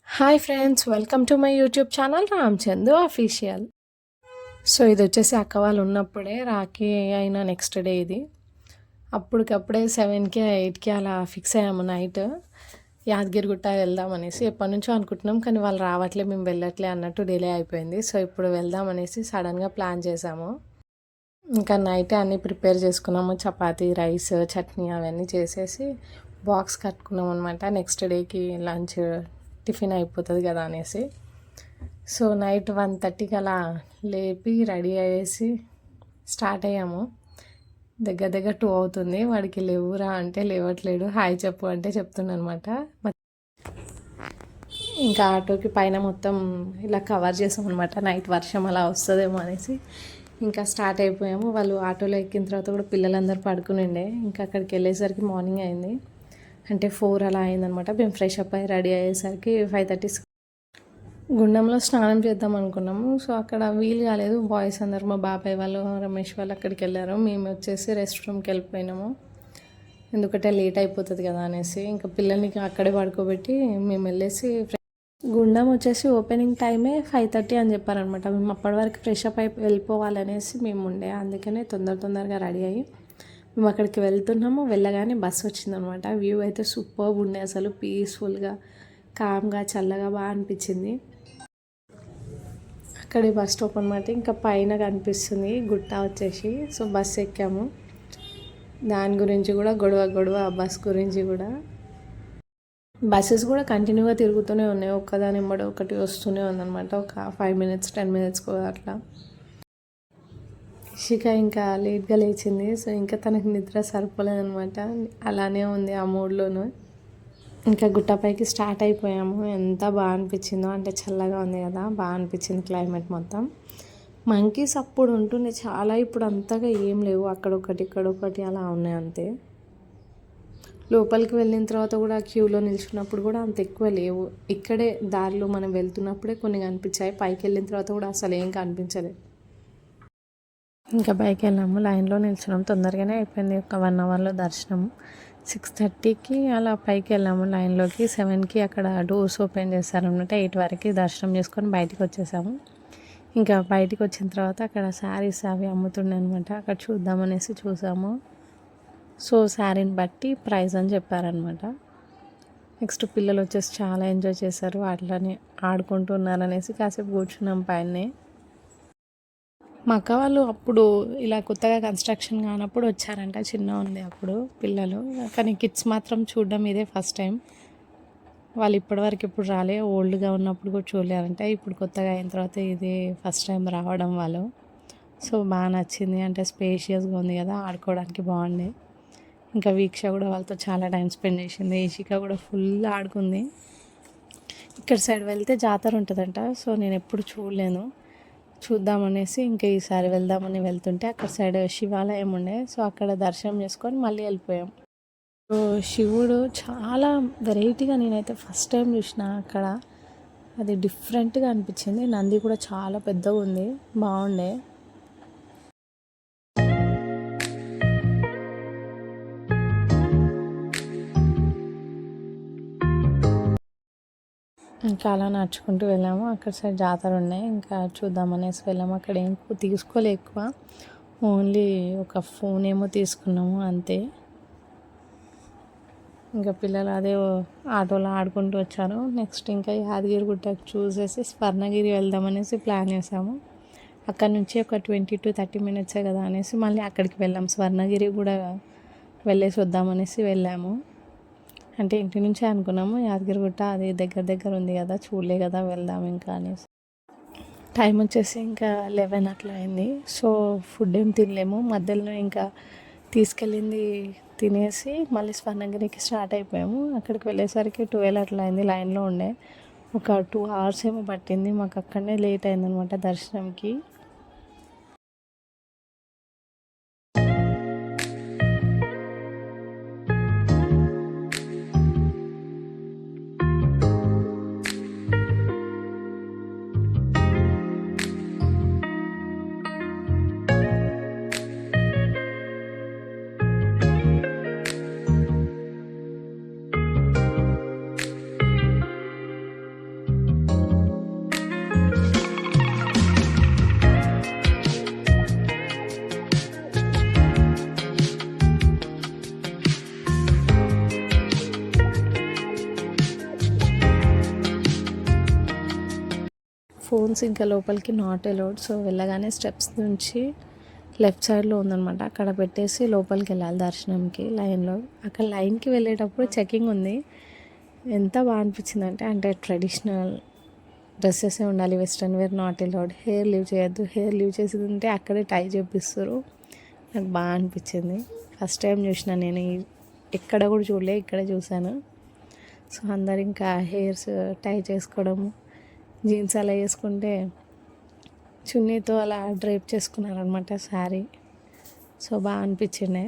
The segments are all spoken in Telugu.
Hi friends, welcome to my YouTube channel Ramchandu official. So ఇది వచ్చేసి అక్క వాళ్ళు ఉన్నప్పుడే రాఖీ అయిన నెక్స్ట్ డే ఇది. అప్పటికప్పుడే 7కి 8కి అలా ఫిక్స్ అయ్యాము నైట్ యాదగిరిగుట్ట వెళ్దామనేసి. ఎప్పటి నుంచో అనుకుంటున్నాం కానీ వాళ్ళు రావట్లే, మేము వెళ్ళట్లే అన్నట్టు డిలే అయిపోయింది. సో ఇప్పుడు వెళ్దామనేసి సడన్గా ప్లాన్ చేసాము. ఇంకా నైటే అన్నీ ప్రిపేర్ చేసుకున్నాము, చపాతీ, రైస్, చట్నీ అవన్నీ చేసేసి బాక్స్ కట్టుకున్నాం అనమాట. నెక్స్ట్ డేకి లంచ్ టిఫిన్ అయిపోతుంది కదా అనేసి. సో నైట్ 1:30కి అలా లేపి రెడీ అయ్యేసి స్టార్ట్ అయ్యాము. దగ్గర దగ్గర 2 అవుతుంది. వాడికి లేవురా అంటే లేవట్లేడు, హాయ్ చెప్పు అంటే చెప్తుండనమాట. ఇంకా ఆటోకి పైన మొత్తం ఇలా కవర్ చేసాం అనమాట, నైట్ వర్షం అలా వస్తుందేమో అనేసి. ఇంకా స్టార్ట్ అయిపోయాము. వాళ్ళు ఆటోలో ఎక్కిన తర్వాత కూడా పిల్లలందరూ పడుకుని ఉండే. ఇంకా అక్కడికి వెళ్ళేసరికి మార్నింగ్ అయింది, అంటే 4 అలా అయిందనమాట. మేము ఫ్రెష్ అప్ అయ్యి రెడీ అయ్యేసరికి 5:30. గుండంలో స్నానం చేద్దాం అనుకున్నాము. సో అక్కడ వీలు కాలేదు. బాయ్స్ అందరు, మా బాబాయ్ వాళ్ళు, రమేష్ వాళ్ళు అక్కడికి వెళ్ళారు. మేము వచ్చేసి రెస్ట్ రూమ్కి వెళ్ళిపోయినాము, ఎందుకంటే లేట్ అయిపోతుంది కదా అనేసి. ఇంకా పిల్లల్ని అక్కడే పడుకోబెట్టి మేము వెళ్ళేసి, గుండం వచ్చేసి ఓపెనింగ్ టైమే 5:30 అని చెప్పారనమాట. మేము అప్పటి వరకు ఫ్రెష్ అప్ అయి వెళ్ళిపోవాలనేసి మేము ఉండే, అందుకనే తొందరగా రెడీ అయ్యి మేము అక్కడికి వెళ్తున్నాము. వెళ్ళగానే బస్సు వచ్చిందనమాట. వ్యూ అయితే సూపర్గా ఉండే, అసలు పీస్ఫుల్గా, కామ్గా, చల్లగా బాగా అనిపించింది. అక్కడి బస్ స్టాప్ అనమాట. ఇంకా పైన కనిపిస్తుంది గుట్ట వచ్చేసి. సో బస్సు ఎక్కాము. దాని గురించి కూడా గొడవ బస్ గురించి కూడా. బస్సెస్ కూడా కంటిన్యూగా తిరుగుతూనే ఉన్నాయి, ఒక్కదాని ఎంబడి ఒకటి వస్తూనే ఉందన్నమాట. ఒక 5 minutes 10 minutes అట్లా. ఇషిక ఇంకా లేట్గా లేచింది. సో ఇంకా తనకు నిద్ర సరిపోలేదనమాట, అలానే ఉంది ఆ మూడ్లోనూ. ఇంకా గుట్టపైకి స్టార్ట్ అయిపోయాము. ఎంత బాగా అనిపించిందో, అంటే చల్లగా ఉంది కదా, బాగా అనిపించింది క్లైమేట్ మొత్తం. మంకీస్ అప్పుడు ఉంటుండే చాలా, ఇప్పుడు అంతగా ఏం లేవు, అక్కడొకటి ఇక్కడొకటి అలా ఉన్నాయి అంతే. లోపలికి వెళ్ళిన తర్వాత కూడా క్యూలో నిల్చున్నప్పుడు కూడా అంత ఎక్కువ లేవు. ఇక్కడే దారిలో మనం వెళ్తున్నప్పుడే కొన్ని కనిపించాయి, పైకి వెళ్ళిన తర్వాత కూడా అసలు ఏం కనిపించలేదు. ఇంకా పైకి వెళ్ళాము, లైన్లో నిల్చున్నాం. తొందరగానే అయిపోయింది, ఒక 1 అవర్లో దర్శనం. 6:30కి అలా పైకి వెళ్ళాము లైన్లోకి. 7కి అక్కడ డోర్స్ ఓపెన్ చేస్తారనమాట. 8 వరకు దర్శనం చేసుకొని బయటికి వచ్చేసాము. ఇంకా బయటికి వచ్చిన తర్వాత అక్కడ శారీస్ అవి అమ్ముతుండే అనమాట. అక్కడ చూద్దామనేసి చూసాము. సో శారీని బట్టి ప్రైస్ అని చెప్పారనమాట. నెక్స్ట్ పిల్లలు వచ్చేసి చాలా ఎంజాయ్ చేశారు, అట్లనే ఆడుకుంటున్నారనేసి కాసేపు కూర్చున్నాం పైనే. మా అక్క వాళ్ళు అప్పుడు ఇలా కొత్తగా కన్స్ట్రక్షన్ కానప్పుడు వచ్చారంట, చిన్న ఉంది అప్పుడు పిల్లలు. కానీ కిడ్స్ మాత్రం చూడడం ఇదే ఫస్ట్ టైం. వాళ్ళు ఇప్పటివరకు ఇప్పుడు రాలే, ఓల్డ్గా ఉన్నప్పుడు కూడా చూడలేరంట. ఇప్పుడు కొత్తగా అయిన తర్వాత ఇది ఫస్ట్ టైం రావడం వాళ్ళు. సో బాగా నచ్చింది, అంటే స్పేషియస్గా ఉంది కదా, ఆడుకోవడానికి బాగుంది. ఇంకా వీక్ష కూడా వాళ్ళతో చాలా టైం స్పెండ్ చేసింది. ఇషిక కూడా ఫుల్ ఆడుకుంది. ఇక్కడ సైడ్ వెళ్తే జాతర ఉంటుందంట. సో నేను ఎప్పుడు చూడలేను, చూద్దామనేసి ఇంకా ఈసారి వెళ్దామని వెళ్తుంటే అక్కడ సైడ్ శివాలయం ఉండే. సో అక్కడ దర్శనం చేసుకొని మళ్ళీ వెళ్ళిపోయాం. సో శివుడు చాలా వెరైటీగా, నేనైతే ఫస్ట్ టైం చూసిన అక్కడ, అది డిఫరెంట్గా అనిపించింది. నంది కూడా చాలా పెద్దగా ఉంది, బాగుండే. ఇంకా అలా నడుచుకుంటూ వెళ్ళాము. అక్కడ సైడ్ జాతర ఉన్నాయి, ఇంకా చూద్దామనేసి వెళ్ళాము. అక్కడ ఏం తీసుకోలే ఎక్కువ, ఓన్లీ ఒక ఫోన్ ఏమో తీసుకున్నాము అంతే. ఇంకా పిల్లలు అదే ఆటోలో ఆడుకుంటూ వచ్చారు. నెక్స్ట్ ఇంకా యాదగిరిగుట్ట చూసేసి స్వర్ణగిరి వెళ్దామనేసి ప్లాన్ చేసాము. అక్కడ నుంచి ఒక 20 to 30 minutes కదా అనేసి మళ్ళీ అక్కడికి వెళ్ళాము. స్వర్ణగిరి కూడా వెళ్ళేసి వద్దామనేసి వెళ్ళాము. అంటే ఇంటి నుంచే అనుకున్నాము, యాదగిరిగుట్ట అది దగ్గర ఉంది కదా, చూడలే కదా, వెళ్దాం ఇంకా అనేసి. టైం వచ్చేసి ఇంకా 11 అట్లా అయింది. సో ఫుడ్ ఏం తినలేము, మధ్యలో ఇంకా తీసుకెళ్ళింది తినేసి మళ్ళీ స్వర్ణగిరికి స్టార్ట్ అయిపోయాము. అక్కడికి వెళ్ళేసరికి 12 అట్లా అయింది. లైన్లో ఉండే ఒక 2 hours ఏమో పట్టింది మాకు, అక్కడనే లేట్ అయిందనమాట దర్శనంకి. ఫోన్స్ ఇంకా లోపలికి నాట్ అలౌడ్. సో వెళ్ళగానే స్టెప్స్ నుంచి లెఫ్ట్ సైడ్లో ఉందన్నమాట, అక్కడ పెట్టేసి లోపలికి వెళ్ళాలి దర్శనంకి లైన్లో. అక్కడ లైన్కి వెళ్ళేటప్పుడు చెకింగ్ ఉంది. ఎంత బాగా అనిపించింది అంటే ట్రెడిషనల్ డ్రెస్సెసే ఉండాలి, western wear not allowed, hair leave చేయొద్దు. హెయిర్ లీవ్ చేసేది ఉంటే అక్కడే టై చేపిస్తారు. నాకు బాగా అనిపించింది. ఫస్ట్ టైం చూసిన నేను, ఎక్కడ కూడా చూడలే, ఇక్కడే చూశాను. సో అందరు ఇంకా హెయిర్స్ టై చేసుకోవడము, జీన్స్ అలా వేసుకుంటే చున్నీతో అలా డ్రైప్ చేసుకున్నారనమాట శారీ. సో బాగా అనిపించిండే.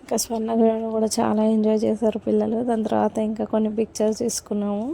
ఇంకా స్వర్ణగిరిలో కూడా చాలా ఎంజాయ్ చేశారు పిల్లలు. దాని తర్వాత ఇంకా కొన్ని పిక్చర్స్ తీసుకున్నాము.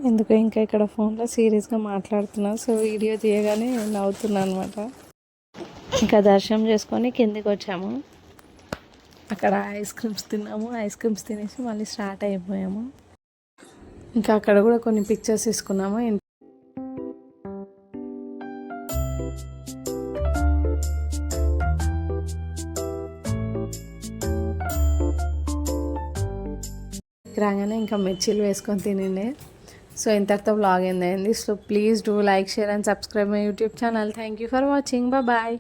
ఎందుకు ఇంకా ఇక్కడ ఫోన్లో సీరియస్గా మాట్లాడుతున్నా. సో వీడియో తీయగానే నవ్వుతున్నా అనమాట. ఇంకా దర్శనం చేసుకొని కిందికి వచ్చాము. అక్కడ ఐస్ క్రీమ్స్ తిన్నాము. ఐస్ క్రీమ్స్ తినేసి మళ్ళీ స్టార్ట్ అయిపోయాము. ఇంకా అక్కడ కూడా కొన్ని పిక్చర్స్ తీసుకున్నాము. రాగానే ఇంకా మిర్చీలు వేసుకొని తినండి. సో ఇంతటితో వ్లాగ్ అయింది. So please do like, share and subscribe my YouTube channel. Thank you for watching. Bye.